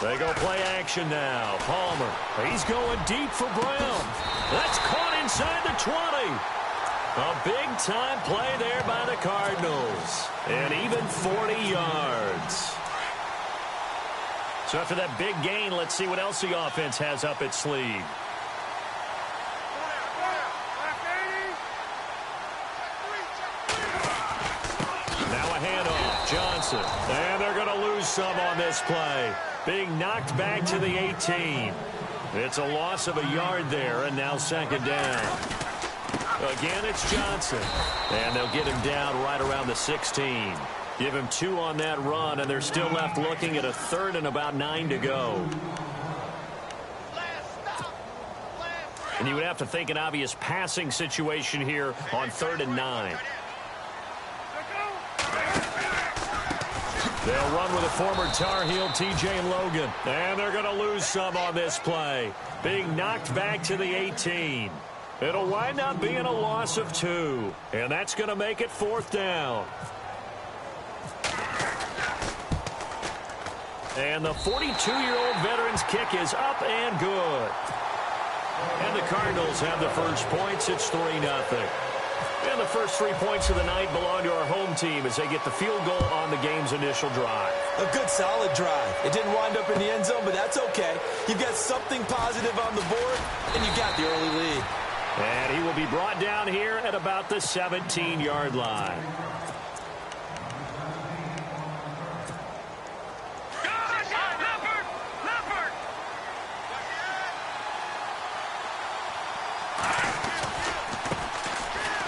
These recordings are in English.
They go play action now. Palmer, he's going deep for Brown. That's caught inside the 20. A big-time play there by the Cardinals. And even 40 yards. So after that big gain, let's see what else the offense has up its sleeve. Now a handoff. Johnson. And they're going to lose some on this play. Being knocked back to the 18. It's a loss of a yard there, and now second down. Again, it's Johnson. And they'll get him down right around the 16. Give him 2 on that run, and they're still left looking at a 3rd and about 9 to go. And you would have to think an obvious passing situation here on 3rd and 9. They'll run with a former Tar Heel, T.J. Logan. And they're going to lose some on this play. Being knocked back to the 18. It'll wind up being a loss of 2. And that's going to make it 4th down. And the 42-year-old veteran's kick is up and good. And the Cardinals have the first points. It's 3-0. And the first 3 points of the night belong to our home team as they get the field goal on the game's initial drive. A good, solid drive. It didn't wind up in the end zone, but that's okay. You've got something positive on the board, and you got the early lead. And he will be brought down here at about the 17-yard line.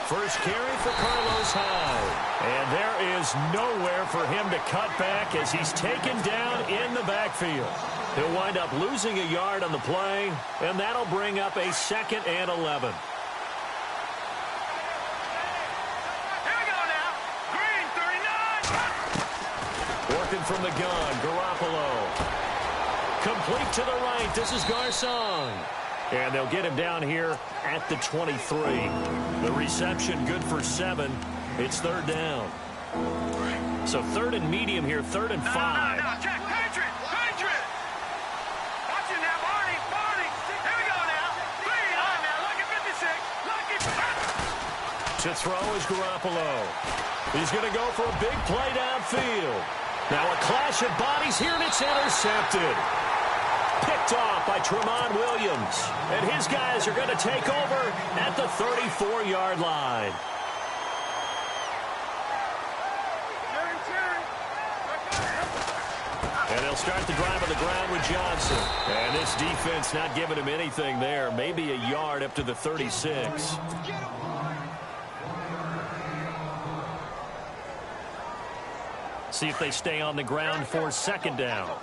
First carry for Carlos Hyde. And there is nowhere for him to cut back as he's taken down in the backfield. He'll wind up losing a yard on the play, and that'll bring up a 2nd and 11. Here we go now. Green, 39. Working from the gun, Garoppolo. Complete to the right. This is Garcon. And they'll get him down here at the 23. The reception good for 7. It's 3rd down. So 3rd and medium here, 3rd and 5. No, check. Patriot. Watch it now, Barney. Here we go now. Green, on now. Look at 56. To throw is Garoppolo. He's going to go for a big play downfield. Now a clash of bodies here, and it's intercepted. Picked off by Tremont Williams. And his guys are going to take over at the 34-yard line. And they'll start the drive on the ground with Johnson. And this defense not giving him anything there. Maybe a yard up to the 36. See if they stay on the ground for 2nd down.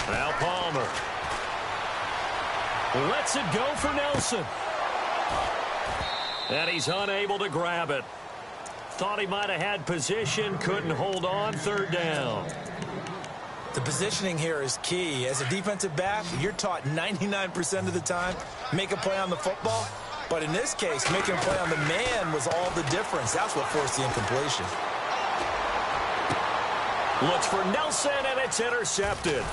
Now Palmer lets it go for Nelson. And he's unable to grab it. Thought he might have had position, couldn't hold on. 3rd down. The positioning here is key. As a defensive back, you're taught 99% of the time, make a play on the football. But in this case, making a play on the man was all the difference. That's what forced the incompletion. Looks for Nelson, and it's intercepted.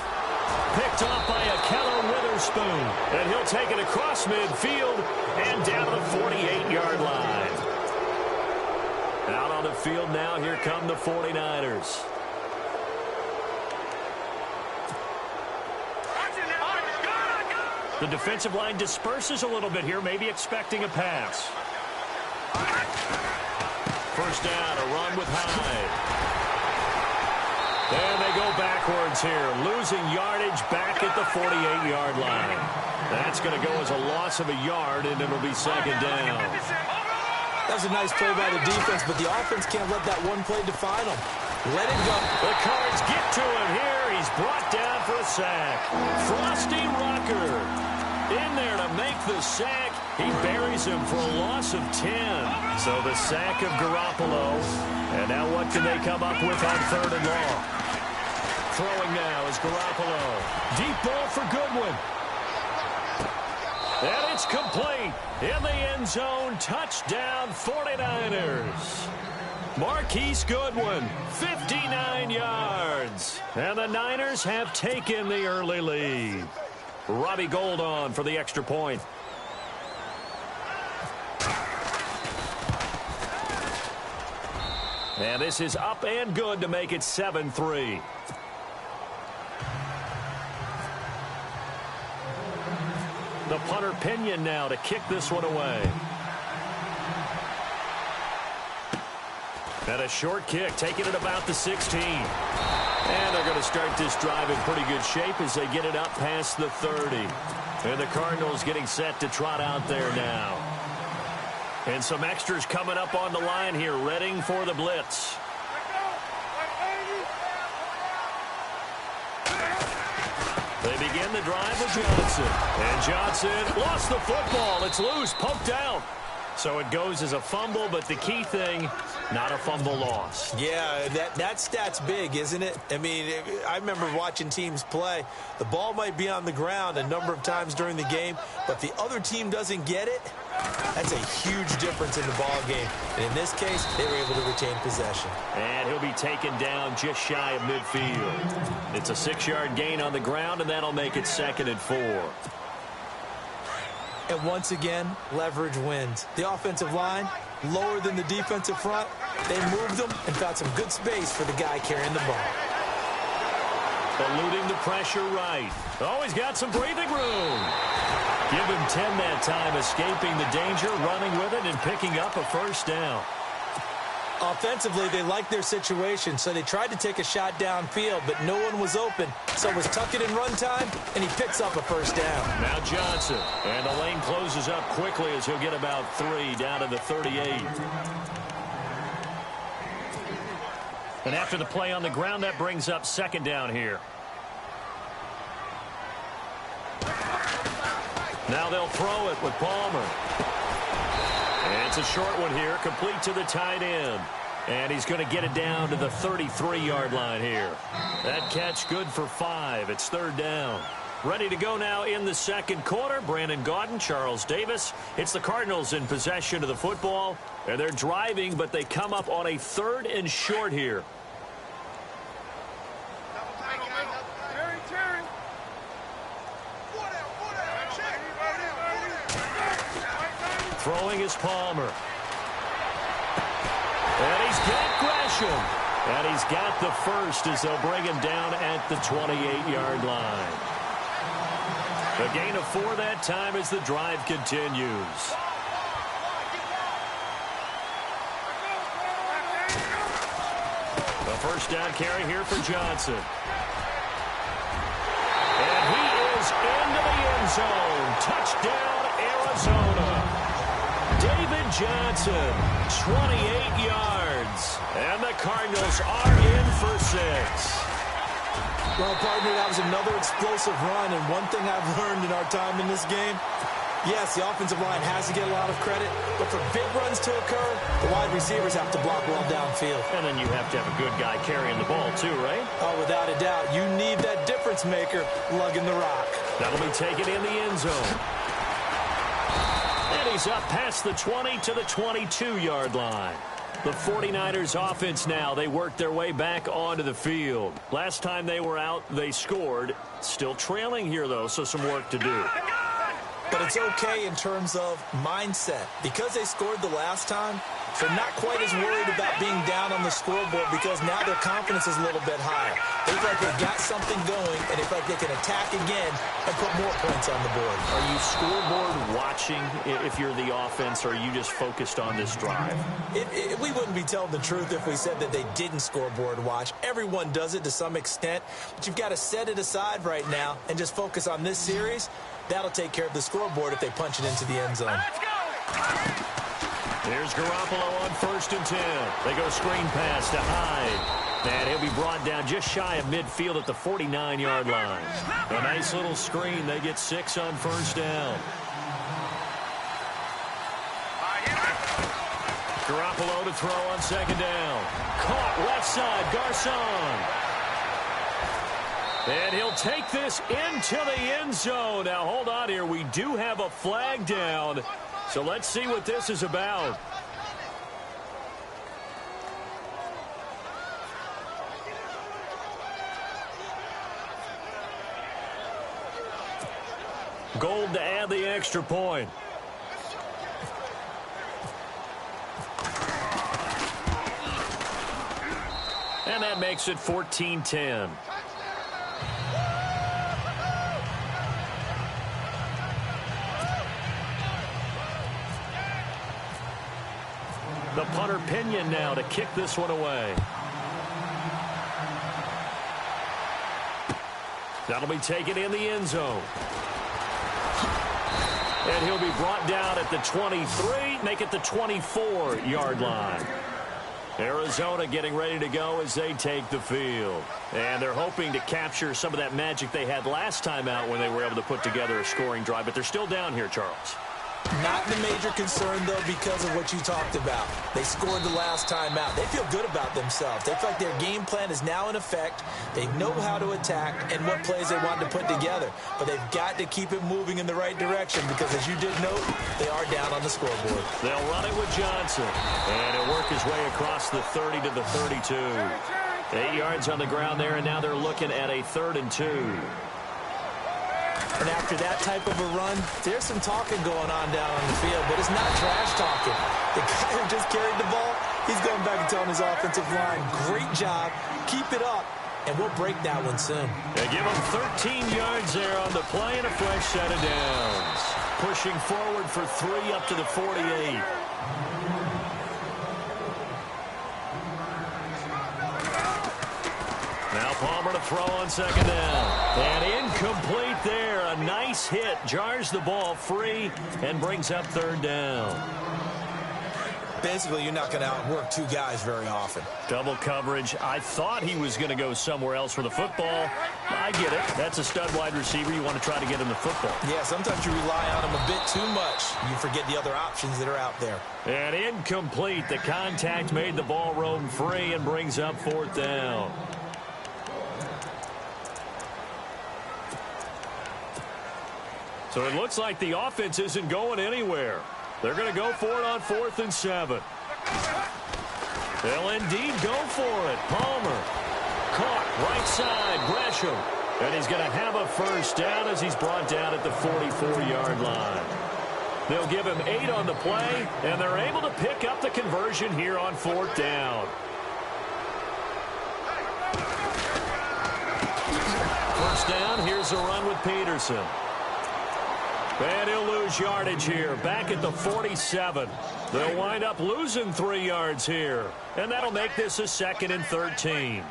Picked off by Akello Witherspoon. And he'll take it across midfield and down to the 48-yard line. Out on the field now, here come the 49ers. The defensive line disperses a little bit here, maybe expecting a pass. First down, a run with Hyde. And they go backwards here, losing yardage back at the 48-yard line. That's going to go as a loss of a yard, and it'll be 2nd down. That was a nice play by the defense, but the offense can't let that one play define them. Let it go. The Cards get to him here. He's brought down for a sack. Frosty Rucker in there to make the sack. He buries him for a loss of 10. So the sack of Garoppolo. And now what can they come up with on 3rd and long? Throwing now is Garoppolo. Deep ball for Goodwin. And it's complete. In the end zone, touchdown 49ers. Marquise Goodwin, 59 yards. And the Niners have taken the early lead. Robbie Gould on for the extra point. And this is up and good to make it 7-3. The punter Pinion now to kick this one away. And a short kick, taking it about the 16. And they're going to start this drive in pretty good shape as they get it up past the 30. And the Cardinals getting set to trot out there now. And some extras coming up on the line here, readying for the blitz. They begin the drive with Johnson. And Johnson lost the football. It's loose, poked out. So it goes as a fumble, but the key thing, not a fumble loss. Yeah, that stat's big, isn't it? I mean, I remember watching teams play. The ball might be on the ground a number of times during the game, but the other team doesn't get it. That's a huge difference in the ball game. And in this case, they were able to retain possession. And he'll be taken down just shy of midfield. It's a 6-yard gain on the ground, and that'll make it 2nd and 4. And once again, leverage wins. The offensive line, lower than the defensive front. They moved them and found some good space for the guy carrying the ball. Eluding the pressure right. Oh, he's got some breathing room. Give him 10 that time, escaping the danger, running with it, and picking up a first down. Offensively, they liked their situation, so they tried to take a shot downfield, but no one was open. So it was tuck it in run time, and he picks up a first down. Now Johnson, and the lane closes up quickly as he'll get about 3 down to the 38. And after the play on the ground, that brings up 2nd down here. Now they'll throw it with Palmer. And it's a short one here, complete to the tight end. And he's going to get it down to the 33-yard line here. That catch good for 5. It's 3rd down. Ready to go now in the 2nd quarter. Brandon Gaudin, Charles Davis. It's the Cardinals in possession of the football. And they're driving, but they come up on a 3rd and short here. Throwing is Palmer. And he's got Gresham. And he's got the first as they'll bring him down at the 28-yard line. A gain of 4 that time as the drive continues. The first down carry here for Johnson. And he is into the end zone. Touchdown, Arizona. David Johnson, 28 yards. And the Cardinals are in for 6. Well, partner, that was another explosive run. And one thing I've learned in our time in this game, yes, the offensive line has to get a lot of credit. But for big runs to occur, the wide receivers have to block well downfield. And then you have to have a good guy carrying the ball too, right? Oh, without a doubt. You need that difference maker lugging the rock. That'll be taken in the end zone. And he's up past the 20 to the 22-yard line. The 49ers offense now, they work their way back onto the field. Last time they were out, they scored. Still trailing here, though, so some work to do. But it's okay in terms of mindset. Because they scored the last time, they're not quite as worried about being down on the scoreboard because now their confidence is a little bit higher. They feel like they've got something going, and they feel like they can attack again and put more points on the board. Are you scoreboard watching if you're the offense, or are you just focused on this drive? We wouldn't be telling the truth if we said that they didn't scoreboard watch. Everyone does it to some extent, but you've got to set it aside right now and just focus on this series. That'll take care of the scoreboard if they punch it into the end zone. Let's go! Here's Garoppolo on 1st and 10. They go screen pass to Hyde. And he'll be brought down just shy of midfield at the 49-yard line. A nice little screen. They get 6 on 1st down. Garoppolo to throw on 2nd down. Caught left side, Garcon. And he'll take this into the end zone. Now, hold on here. We do have a flag down. So let's see what this is about. Gold to add the extra point. And that makes it 14-10. The punter Pinion now to kick this one away. That'll be taken in the end zone. And he'll be brought down at the 23, make it the 24-yard line. Arizona getting ready to go as they take the field. And they're hoping to capture some of that magic they had last time out when they were able to put together a scoring drive. But they're still down here, Charles. Not the major concern, though, because of what you talked about. They scored the last time out. They feel good about themselves. They feel like their game plan is now in effect. They know how to attack and what plays they want to put together. But they've got to keep it moving in the right direction because, as you did note, they are down on the scoreboard. They'll run it with Johnson. And he'll work his way across the 30 to the 32. 8 yards on the ground there, and now they're looking at a 3rd and 2. And after that type of a run, there's some talking going on down on the field, but it's not trash talking. The guy who just carried the ball, he's going back and telling his offensive line, great job, keep it up, and we'll break that one soon. They give him 13 yards there on the play and a fresh set of downs. Pushing forward for 3 up to the 48. Now Palmer to throw on 2nd down. And incomplete there. A nice hit. Jars the ball free and brings up 3rd down. Basically, you're not going to outwork 2 guys very often. Double coverage. I thought he was going to go somewhere else for the football. I get it. That's a stud wide receiver. You want to try to get him the football. Yeah, sometimes you rely on him a bit too much. You forget the other options that are out there. And incomplete. The contact made the ball roam free and brings up 4th down. So it looks like the offense isn't going anywhere. They're going to go for it on 4th and 7. They'll indeed go for it. Palmer caught right side. Gresham. And he's going to have a 1st down as he's brought down at the 44-yard line. They'll give him 8 on the play, and they're able to pick up the conversion here on 4th down. First down, here's a run with Peterson. And he'll lose yardage here, back at the 47. They'll wind up losing 3 yards here. And that'll make this a 2nd and 13.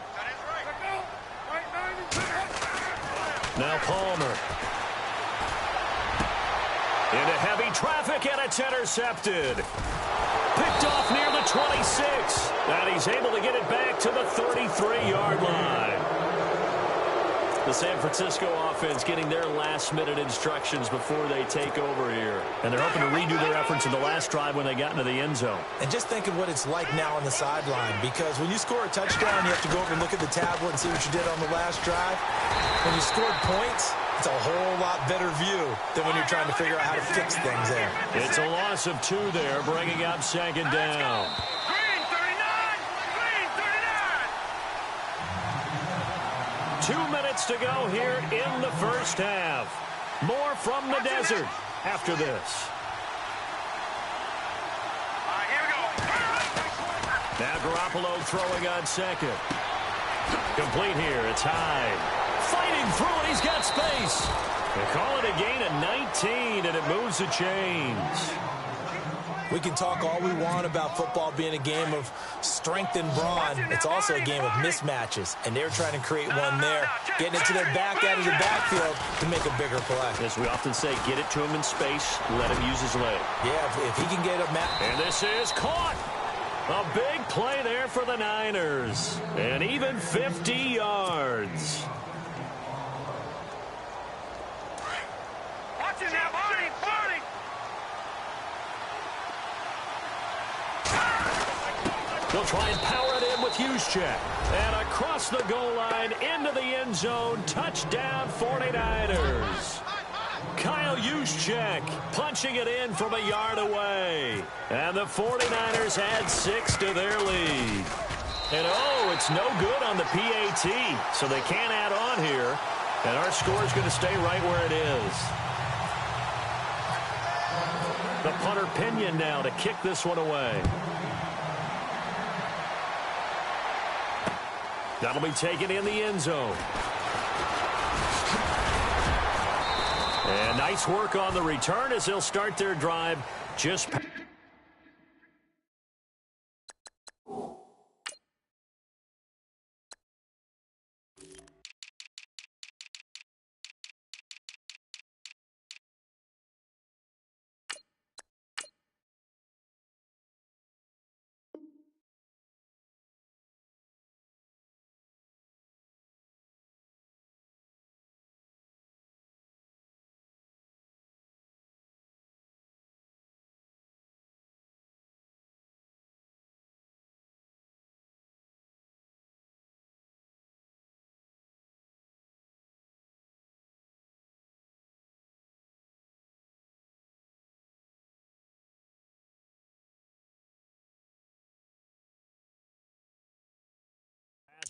Now Palmer. Into heavy traffic, and it's intercepted. Picked off near the 26. And he's able to get it back to the 33-yard line. The San Francisco offense getting their last-minute instructions before they take over here. And they're hoping to redo their efforts in the last drive when they got into the end zone. And just think of what it's like now on the sideline, because when you score a touchdown, you have to go over and look at the tablet and see what you did on the last drive. When you scored points, it's a whole lot better view than when you're trying to figure out how to fix things there. It's a loss of 2 there, bringing up 2nd down. 2 minutes to go here in the first half. More from the desert after this. Now Garoppolo throwing on 2nd. Complete here. It's Hyde. Fighting through it. He's got space. They call it a gain of 19, and it moves the chains. We can talk all we want about football being a game of strength and brawn. It's also a game of mismatches, and they're trying to create one there, getting it to their back out of the backfield to make a bigger play. As we often say, get it to him in space, let him use his leg. Yeah, if he can get a map. And this is caught. A big play there for the Niners. And even 50 yards. Watch it now, Barney! Barney! They'll try and power it in with Juszczyk. And across the goal line, into the end zone. Touchdown, 49ers. Kyle Juszczyk punching it in from a yard away. And the 49ers add 6 to their lead. And, oh, it's no good on the PAT, so they can't add on here. And our score is going to stay right where it is. punter Pinion now to kick this one away. That'll be taken in the end zone. And nice work on the return as they'll start their drive just past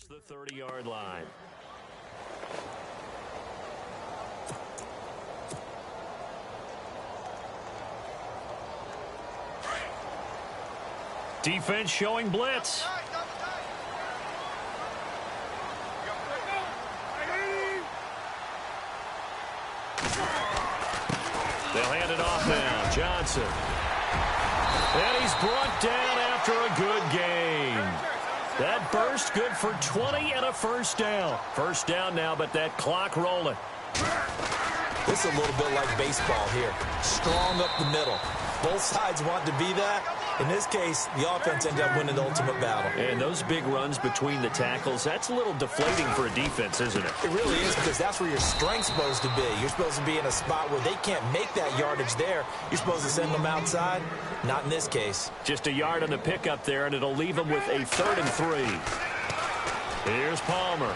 the 30-yard line. Defense showing blitz. They'll hand it off now. Johnson. And he's brought down after a good game. That burst good for 20 and a first down. First down now, but that clock rolling. This is a little bit like baseball here. Strong up the middle. Both sides want to be that. In this case, the offense ended up winning the ultimate battle. And those big runs between the tackles, that's a little deflating for a defense, isn't it? It really is, because that's where your strength's supposed to be. You're supposed to be in a spot where they can't make that yardage there. You're supposed to send them outside. Not in this case. Just a yard on the pickup there, and it'll leave them with a 3rd and 3. Here's Palmer.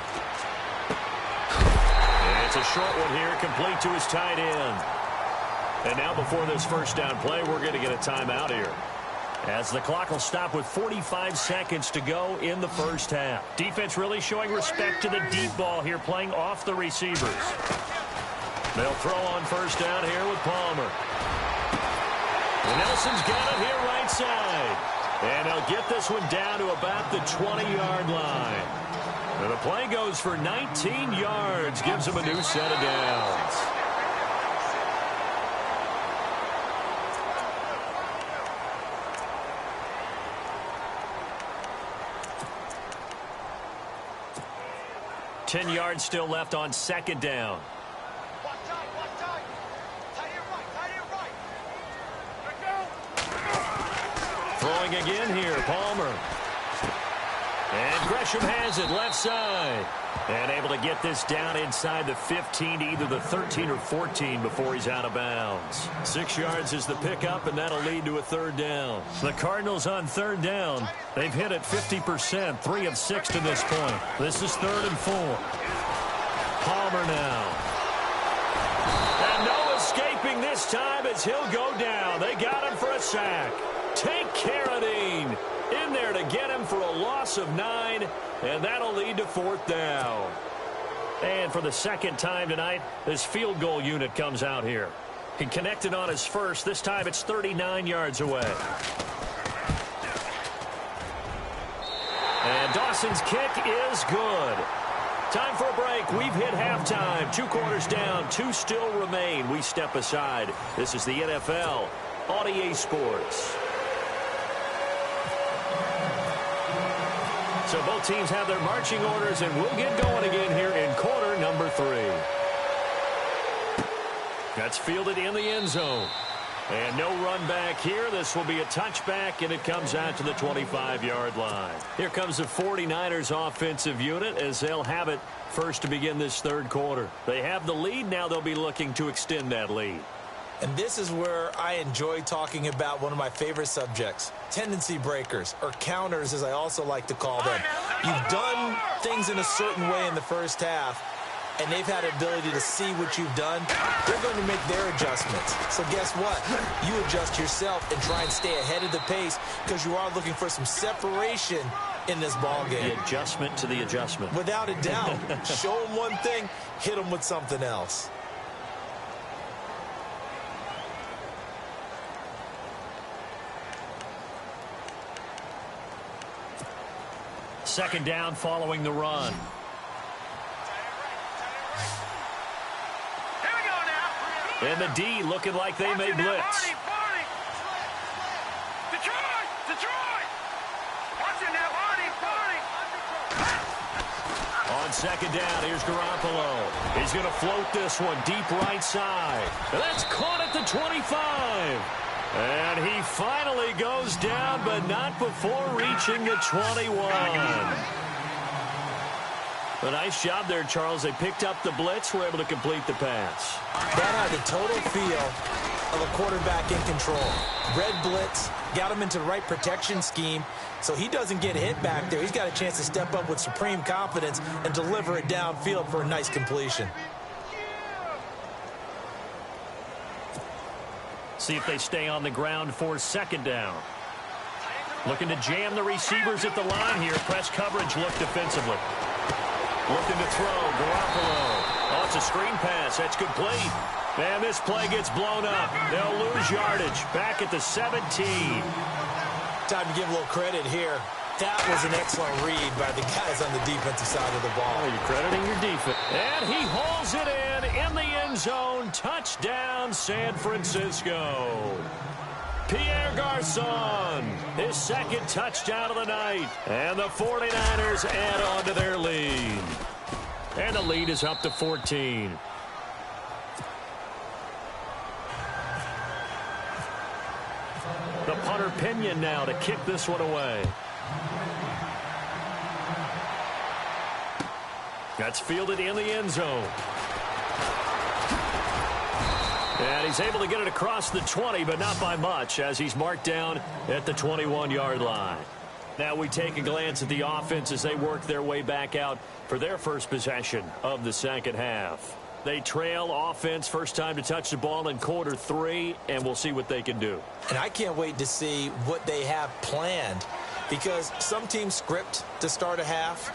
And it's a short one here, complete to his tight end. And now before this first down play, we're going to get a timeout here, as the clock will stop with 45 seconds to go in the first half. Defense really showing respect to the deep ball here, playing off the receivers. They'll throw on first down here with Palmer. Nelson's got it here right side. And they'll get this one down to about the 20-yard line. And the play goes for 19 yards, gives them a new set of downs. Ten yards still left on second down. Throwing again here, Palmer. And Gresham has it left side. And able to get this down inside the 15 to either the 13 or 14 before he's out of bounds. 6 yards is the pickup, and that'll lead to a 3rd down. The Cardinals on 3rd down. They've hit it 50%, 3 of 6 to this point. This is 3rd and 4. Palmer now. And no escaping this time as he'll go down. They got him for a sack. Take Carradine in there to get him for a loss of 9, and that'll lead to 4th down. And for the second time tonight, this field goal unit comes out here. He connected on his first. This time it's 39 yards away. And Dawson's kick is good. Time for a break. We've hit halftime. 2 quarters down. 2 still remain. We step aside. This is the NFL on EA Sports. So both teams have their marching orders, and we'll get going again here in quarter number 3. That's fielded in the end zone. And no run back here. This will be a touchback, and it comes out to the 25-yard line. Here comes the 49ers offensive unit as they'll have it first to begin this 3rd quarter. They have the lead. Now they'll be looking to extend that lead. And this is where I enjoy talking about one of my favorite subjects, tendency breakers, or counters as I also like to call them. You've done things in a certain way in the first half, and they've had the ability to see what you've done. They're going to make their adjustments. So guess what? You adjust yourself and try and stay ahead of the pace, because you are looking for some separation in this ball game. The adjustment to the adjustment. Without a doubt. Show them one thing, hit them with something else. second down following the run. Here we go now. And the D looking like they may blitz. Detroit! Watch it now, Hardy. On second down, here's Garoppolo. He's going to float this one deep right side. And that's caught at the 25. And he finally goes down, but not before reaching the 21. A nice job there, Charles. They picked up the blitz, were able to complete the pass. That had the total feel of a quarterback in control. Red blitz, got him into the right protection scheme, so he doesn't get hit back there. He's got a chance to step up with supreme confidence and deliver it downfield for a nice completion. See if they stay on the ground for second down. Looking to jam the receivers at the line here. Press coverage look defensively. Looking to throw. Garoppolo. Oh, it's a screen pass. That's complete. And this play gets blown up. They'll lose yardage. Back at the 17. Time to give a little credit here. That was an excellent read by the guys on the defensive side of the ball. Oh, you're crediting your defense. And he hauls it in the end zone. Touchdown, San Francisco. Pierre Garçon, his second touchdown of the night. And the 49ers add on to their lead. And the lead is up to 14. The punter Pinion now to kick this one away. That's fielded in the end zone. And he's able to get it across the 20, but not by much, as he's marked down at the 21-yard line. Now we take a glance at the offense as they work their way back out for their first possession of the second half. They trail offense, first time to touch the ball in quarter 3, and we'll see what they can do. And I can't wait to see what they have planned, because some teams script to start a half.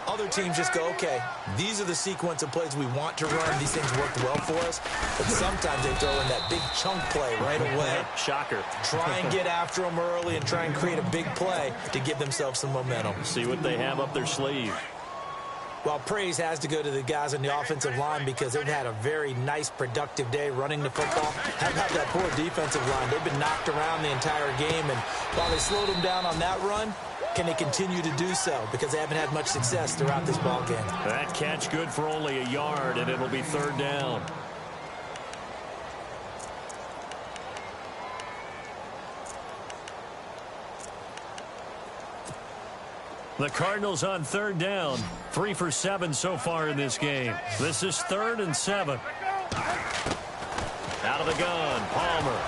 Other teams just go, okay, these are the sequence of plays we want to run. These things worked well for us. But sometimes they throw in that big chunk play right away. Shocker. Try and get after them early and try and create a big play to give themselves some momentum. See what they have up their sleeve. Well, praise has to go to the guys on the offensive line because they've had a very nice, productive day running the football. How about that poor defensive line? They've been knocked around the entire game, and while they slowed them down on that run, can they continue to do so? Because they haven't had much success throughout this ball game. That catch good for only a yard, and it'll be third down. The Cardinals on third down. 3 for 7 so far in this game. This is 3rd and 7. Out of the gun, Palmer.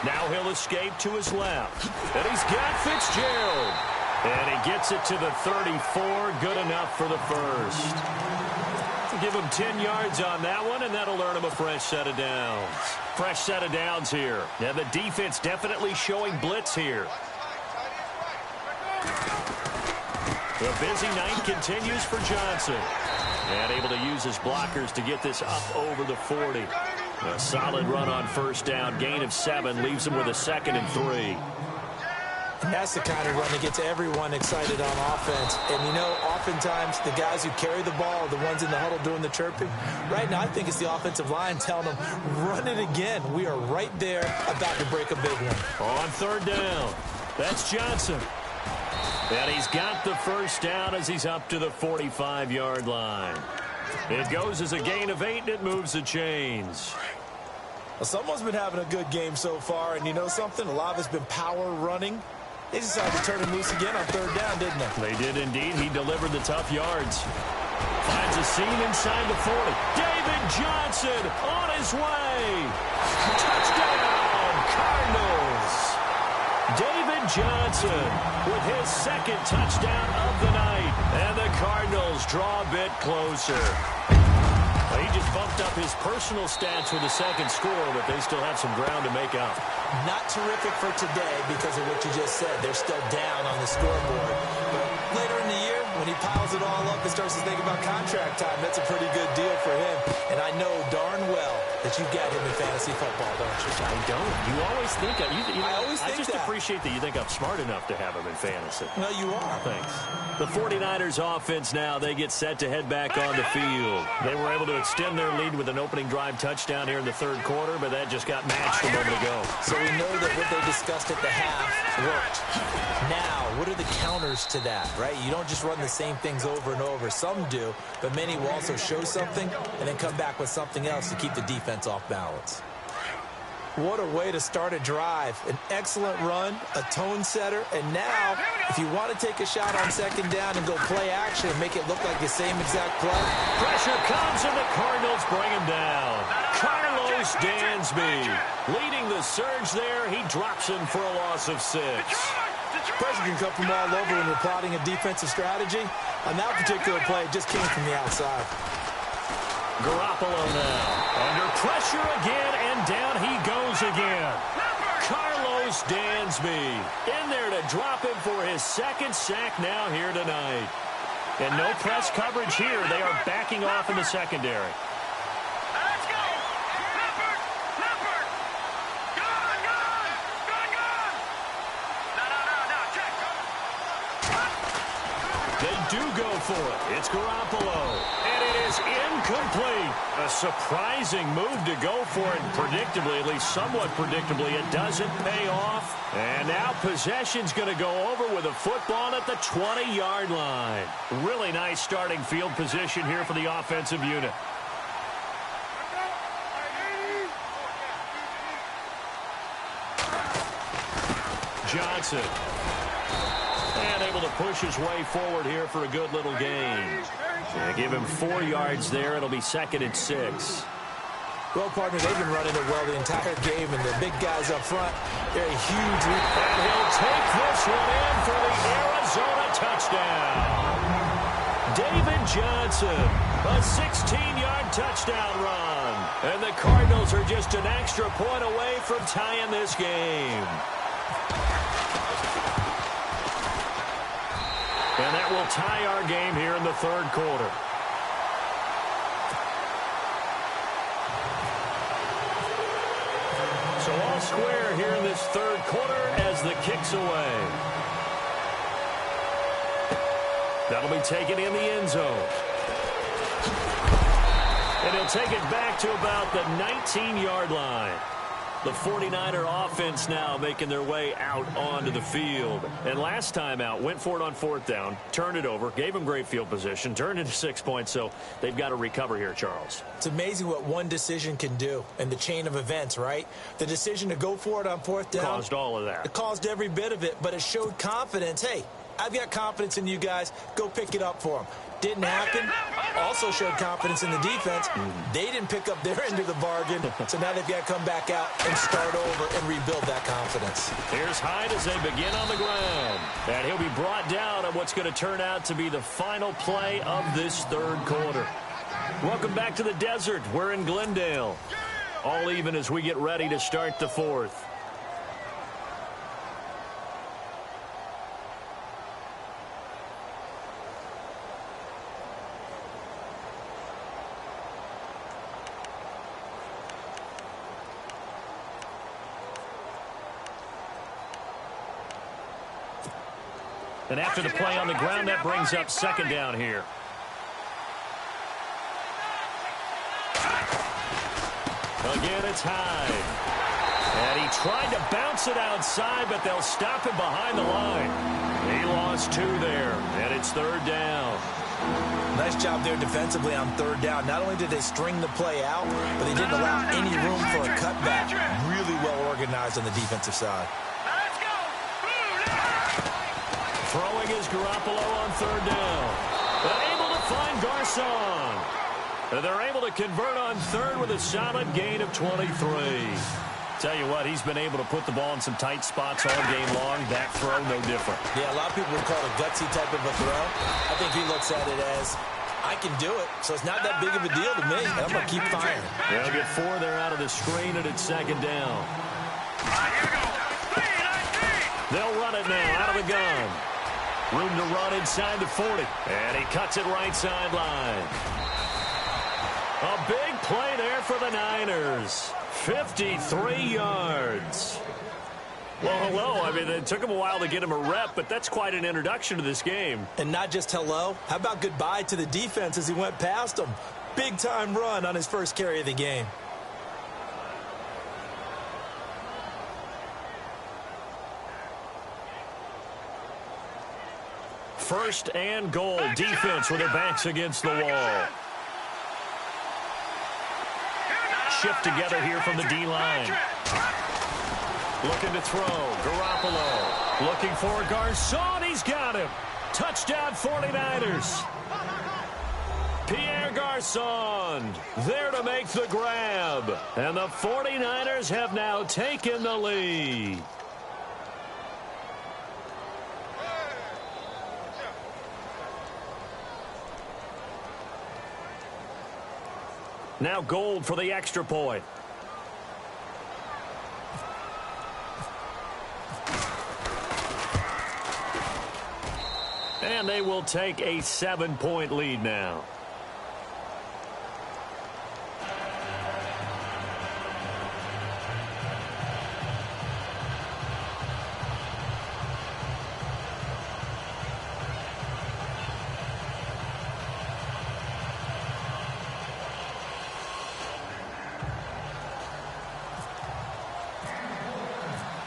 Now he'll escape to his left. And he's got Fitzgerald. And he gets it to the 34. Good enough for the first. Give him 10 yards on that one, and that'll earn him a fresh set of downs. Fresh set of downs here. And the defense definitely showing blitz here. The busy night continues for Johnson. And able to use his blockers to get this up over the 40. A solid run on first down. Gain of 7 leaves him with a 2nd and 3. And that's the kind of run that gets everyone excited on offense. And, you know, oftentimes the guys who carry the ball are the ones in the huddle doing the chirping. Right now, I think it's the offensive line telling them, run it again. We are right there about to break a big one. On third down, that's Johnson. And he's got the first down as he's up to the 45-yard line. It goes as a gain of 8, and it moves the chains. Well, someone's been having a good game so far, and you know something? A lot of it's been power running. They decided to turn him loose again on third down, didn't they? They did indeed. He delivered the tough yards. Finds a seam inside the 40. David Johnson on his way. Touchdown, Cardinals. David Johnson with his 2nd touchdown of the night. And the Cardinals draw a bit closer. Well, he just bumped up his personal stats with a 2nd score, but they still have some ground to make up. Not terrific for today because of what you just said. They're still down on the scoreboard. But later in the year, when he piles it all up and starts to think about contract time, that's a pretty good deal for him. And I know darn well that but you've got him in fantasy football, don't you? I don't. You always think I just that. appreciate that you think I'm smart enough to have him in fantasy. No, you are. Thanks. The 49ers offense now, they get set to head back on the field. They were able to extend their lead with an opening drive touchdown here in the third quarter, but that just got matched a moment ago. So we know that what they discussed at the half worked. Now, what are the counters to that, right? You don't just run the same things over and over. Some do, but many will also show something and then come back with something else to keep the defense off balance. What a way to start a drive. An excellent run, a tone setter, and now, if you want to take a shot on second down and go play action and make it look like the same exact play. Pressure comes, and the Cardinals bring him down. Carlos Dansby leading the surge there. He drops him for a loss of 6. Pressure can come from all over when you're plotting a defensive strategy. On that particular play, it just came from the outside. Garoppolo now under pressure again, and down he goes again. Carlos Dansby in there to drop him for his second sack now here tonight. And no press coverage here. They are backing off in the secondary. Let's go! Leopard! Gone! No, check! They do go for it. It's Garoppolo. And it is incomplete. A surprising move to go for it. Predictably, at least somewhat predictably, it doesn't pay off. And now possession's going to go over with a football at the 20-yard line. Really nice starting field position here for the offensive unit. Johnson. And able to push his way forward here for a good little gain. Yeah, give him 4 yards there. It'll be 2nd and 6. Well, partner, they've been running it well the entire game, and the big guys up front, they're a huge lead. And he'll take this one in for the Arizona touchdown. David Johnson, a 16-yard touchdown run. And the Cardinals are just an extra point away from tying this game. And that will tie our game here in the third quarter. So all square here in this third quarter as the kick's away. That'll be taken in the end zone. And he'll take it back to about the 19-yard line. The 49er offense now making their way out onto the field. And last time out, went for it on 4th down, turned it over, gave them great field position, turned into 6 points, so they've got to recover here, Charles. It's amazing what one decision can do in the chain of events, right? The decision to go for it on 4th down. Caused all of that. It caused every bit of it, but it showed confidence. Hey, I've got confidence in you guys. Go pick it up for them. Didn't happen. Also showed confidence in the defense. They didn't pick up their end of the bargain, so now they've got to come back out and start over and rebuild that confidence. Here's Hyde as they begin on the ground. And he'll be brought down on what's going to turn out to be the final play of this third quarter. Welcome back to the desert. We're in Glendale. All even as we get ready to start the fourth. And after the play on the ground, that brings up 2nd down here. Again, it's Hyde. And he tried to bounce it outside, but they'll stop him behind the line. He lost 2 there, and it's 3rd down. Nice job there defensively on 3rd down. Not only did they string the play out, but they didn't allow any room for a cutback. Really well organized on the defensive side. Throwing is Garoppolo on 3rd down. They're able to find Garcon. And they're able to convert on 3rd with a solid gain of 23. Tell you what, he's been able to put the ball in some tight spots all game long. That throw, no different. Yeah, a lot of people would call it a gutsy type of a throw. I think he looks at it as, I can do it, so it's not that big of a deal to me. I'm going to keep firing. They'll get 4 there out of the screen, and it's 2nd down. They'll run it now out of the gun. Room to run inside the 40. And he cuts it right sideline. A big play there for the Niners. 53 yards. Well, hello. I mean, it took him a while to get him a rep, but that's quite an introduction to this game. And not just hello. How about goodbye to the defense as he went past him? Big-time run on his first carry of the game. First and goal. Defense with their backs against the wall. Shift together here from the D-line. Looking to throw. Garoppolo. Looking for Garcon. He's got him. Touchdown 49ers. Pierre Garcon there to make the grab. And the 49ers have now taken the lead. Now Gold for the extra point. And they will take a 7-point lead now.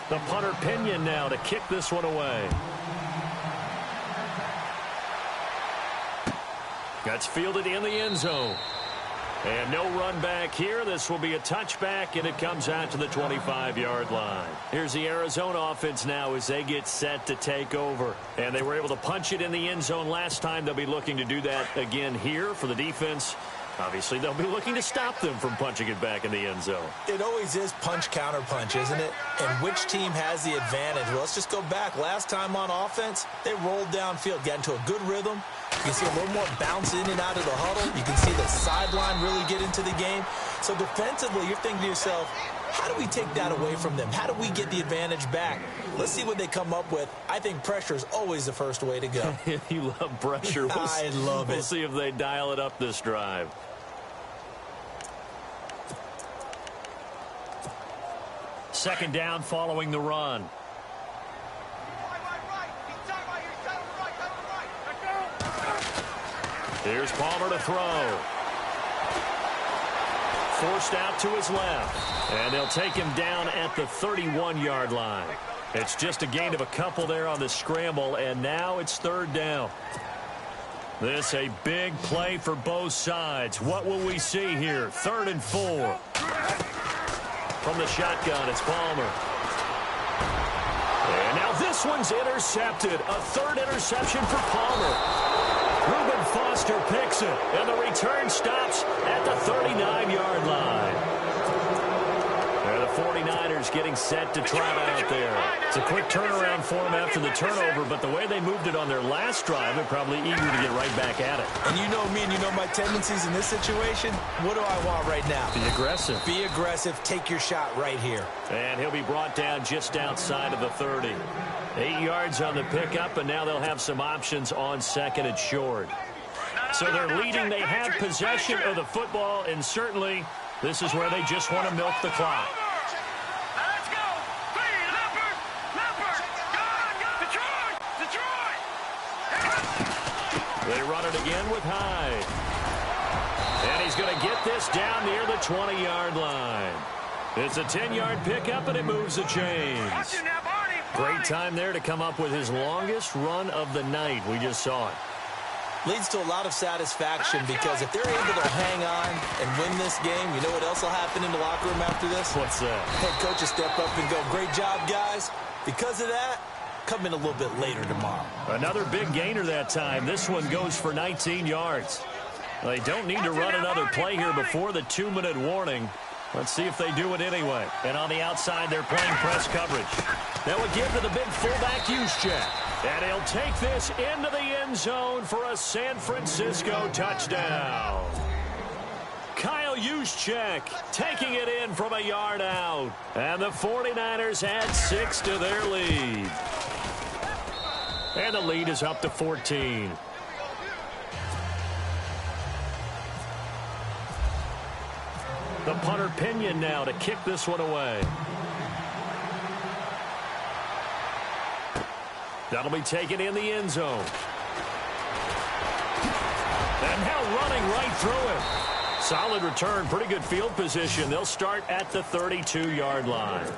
The punter Pinion now to kick this one away. That's fielded in the end zone. And no run back here. This will be a touchback, and it comes out to the 25-yard line. Here's the Arizona offense now as they get set to take over. And they were able to punch it in the end zone last time. They'll be looking to do that again here for the defense. Obviously, they'll be looking to stop them from punching it back in the end zone. It always is punch-counter-punch, isn't it? And which team has the advantage? Well, let's just go back. Last time on offense, they rolled downfield, got into a good rhythm. You can see a little more bounce in and out of the huddle. You can see the sideline really get into the game. So defensively, you're thinking to yourself, how do we take that away from them? How do we get the advantage back? Let's see what they come up with. I think pressure is always the first way to go. You love pressure. I love it. We'll see if they dial it up this drive. Second down following the run. Here's Palmer to throw. Forced out to his left. And they'll take him down at the 31-yard line. It's just a gain of a couple there on the scramble, and now it's third down. This a big play for both sides. What will we see here? 3rd and 4. From the shotgun, it's Palmer. And now this one's intercepted. A third interception for Palmer. Reuben Foster picks it, and the return stops at the 39-yard line. And the 49ers getting set to trot out there. It's a quick turnaround for them after the turnover, but the way they moved it on their last drive, they're probably eager to get right back at it. And you know me and you know my tendencies in this situation. What do I want right now? Be aggressive. Be aggressive. Take your shot right here. And he'll be brought down just outside of the 30. 8 yards on the pickup, and now they'll have some options on second and short. So they're leading. They have possession of the football, and certainly this is where they just want to milk the clock. Let's go. Leopard. Detroit. They run it again with Hyde. And he's going to get this down near the 20-yard line. It's a 10-yard pickup, and it moves the chains. Great time there to come up with his longest run of the night. We just saw it. Leads to a lot of satisfaction because if they're able to hang on and win this game, you know what else will happen in the locker room after this? What's that? Head coach will step up and go, great job, guys. Because of that, come in a little bit later tomorrow. Another big gainer that time. This one goes for 19 yards. They don't need to run another play here before the 2-minute warning. Let's see if they do it anyway. And on the outside, they're playing press coverage. That would give to the big fullback Juszczyk. And he'll take this into the end zone for a San Francisco touchdown. Kyle Juszczyk taking it in from a yard out. And the 49ers add 6 to their lead. And the lead is up to 14. The punter Pinion now to kick this one away. That'll be taken in the end zone. And now running right through him. Solid return, pretty good field position. They'll start at the 32-yard line.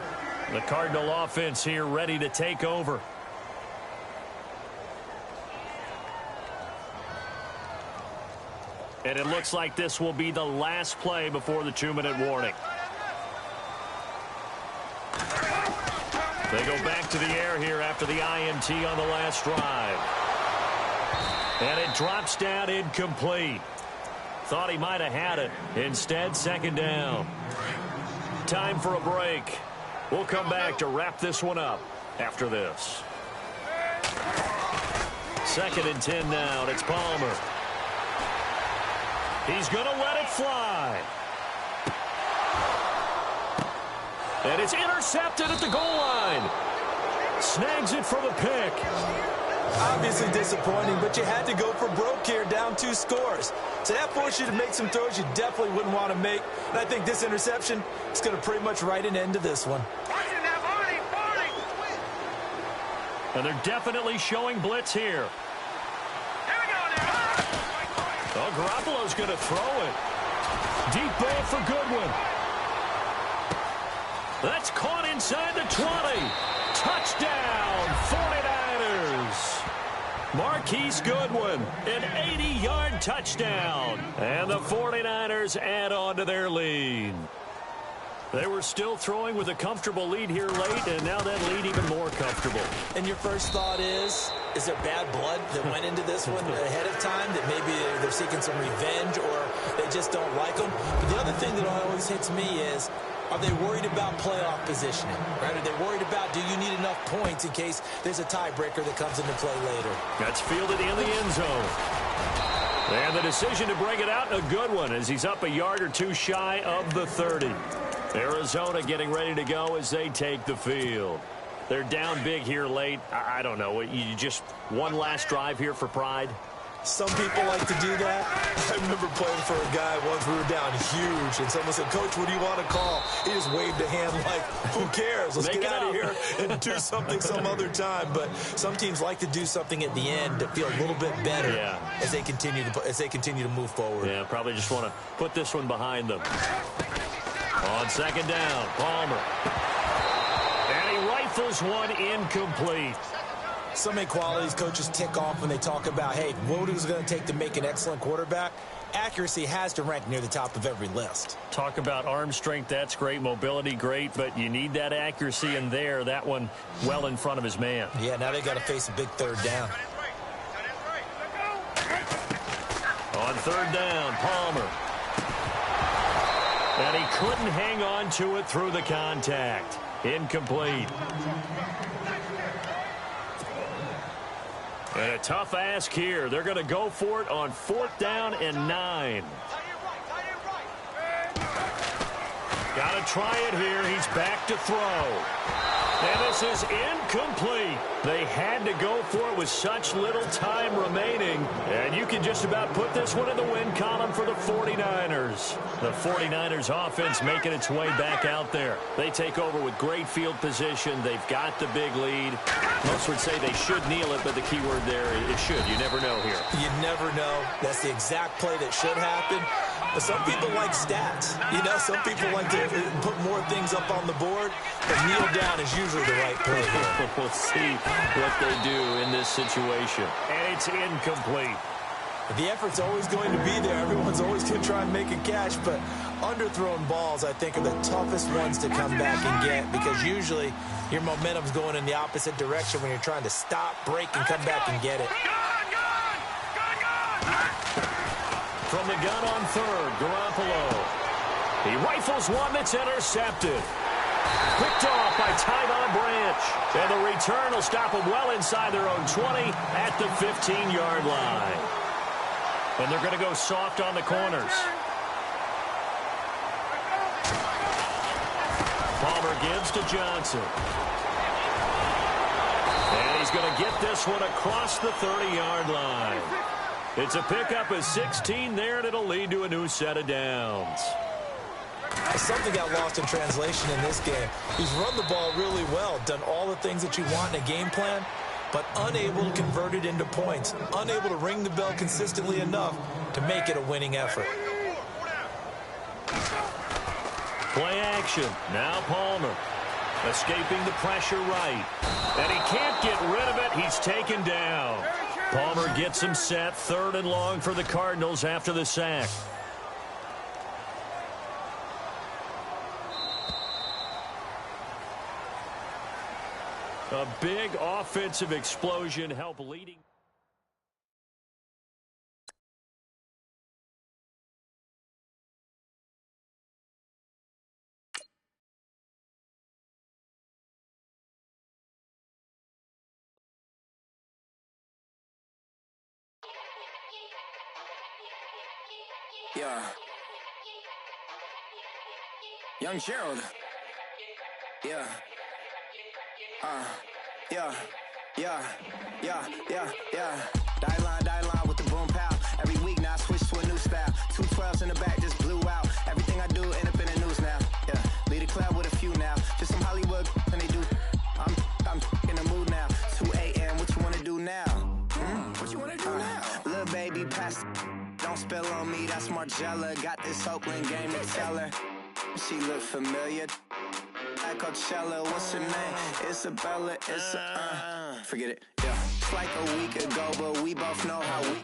The Cardinal offense here ready to take over. And it looks like this will be the last play before the 2-minute warning. They go back to the air here after the INT on the last drive. And it drops down incomplete. Thought he might have had it. Instead, second down. Time for a break. We'll come back to wrap this one up after this. 2nd and 10 now. And it's Palmer. He's going to let it fly. And it's intercepted at the goal line. Snags it for the pick. Obviously disappointing, but you had to go for broke here, down 2 scores. So that forced you to make some throws you definitely wouldn't want to make. And I think this interception is going to pretty much write an end to this one. And they're definitely showing blitz here. Oh, Garoppolo's going to throw it. Deep ball for Goodwin. That's caught inside the 20. Touchdown, 49ers. Marquise Goodwin, an 80-yard touchdown. And the 49ers add on to their lead. They were still throwing with a comfortable lead here late, and now that lead even more comfortable. And your first thought is there bad blood that went into this one ahead of time, that maybe they're seeking some revenge or they just don't like them? But the other thing that always hits me is, are they worried about playoff positioning? Right? Are they worried about, do you need enough points in case there's a tiebreaker that comes into play later? That's fielded in the end zone. And the decision to bring it out, a good one, as he's up a yard or two shy of the 30. Arizona getting ready to go as they take the field. They're down big here late. I don't know. You just one last drive here for pride? Some people like to do that. I remember playing for a guy once. We were down huge, and someone said, "Coach, what do you want to call?" He just waved a hand like, "Who cares? Let's get out of here and do something some other time." But some teams like to do something at the end to feel a little bit better as they continue to move forward. Yeah, probably just want to put this one behind them. On second down, Palmer. And he rifles one incomplete. So many qualities coaches tick off when they talk about, hey, what is it going to take to make an excellent quarterback? Accuracy has to rank near the top of every list. Talk about arm strength, that's great. Mobility, great, but you need that accuracy in there. That one well in front of his man. Yeah, now they got to face a big third down. On third down, Palmer. And he couldn't hang on to it through the contact. Incomplete. And a tough ask here. They're going to go for it on 4th down and 9. Got to try it here. He's back to throw. And this is incomplete. They had to go for it with such little time remaining. And you can just about put this one in the win column for the 49ers. The 49ers offense making its way back out there. They take over with great field position. They've got the big lead. Most would say they should kneel it, but the key word there is should. You never know here. You never know. That's the exact play that should happen. But some people like stats. You know, some people like to put more things up on the board, but kneel down is usually the right play here. We'll see what they do in this situation. And it's incomplete. The effort's always going to be there. Everyone's always going to try and make a catch, but underthrown balls, I think, are the toughest ones to come back and get because usually your momentum's going in the opposite direction when you're trying to stop, break, and come back and get it. From the gun on third, Garoppolo. He rifles one that's intercepted. Picked off by Tyvon Branch. And the return will stop them well inside their own 20 at the 15-yard line. And they're going to go soft on the corners. Palmer gives to Johnson. And he's going to get this one across the 30-yard line. It's a pickup of 16 there, and it'll lead to a new set of downs. Something got lost in translation in this game. He's run the ball really well, done all the things that you want in a game plan, but unable to convert it into points, unable to ring the bell consistently enough to make it a winning effort. Play action. Now Palmer. Escaping the pressure right. And he can't get rid of it. He's taken down. Palmer gets him set. 3rd and long for the Cardinals after the sack. A big offensive explosion helped leading. Yeah. Young Gerald. Yeah. Yeah. Die line with the boom pow. Every week now I switch to a new style. 2 12s in the back just blew out. Everything I do end up in the news now. Yeah. Lead a club with a few now. Just some Hollywood and they do. I'm in the mood now. 2 a.m. What you wanna do now? What you wanna do now? Little baby pass. Don't spill on me, that's Margella. Got this Oakland game to tell her. She look familiar. Like Coachella, what's her name? Isabella, forget it. Yeah. It's like a week ago, but we both know how we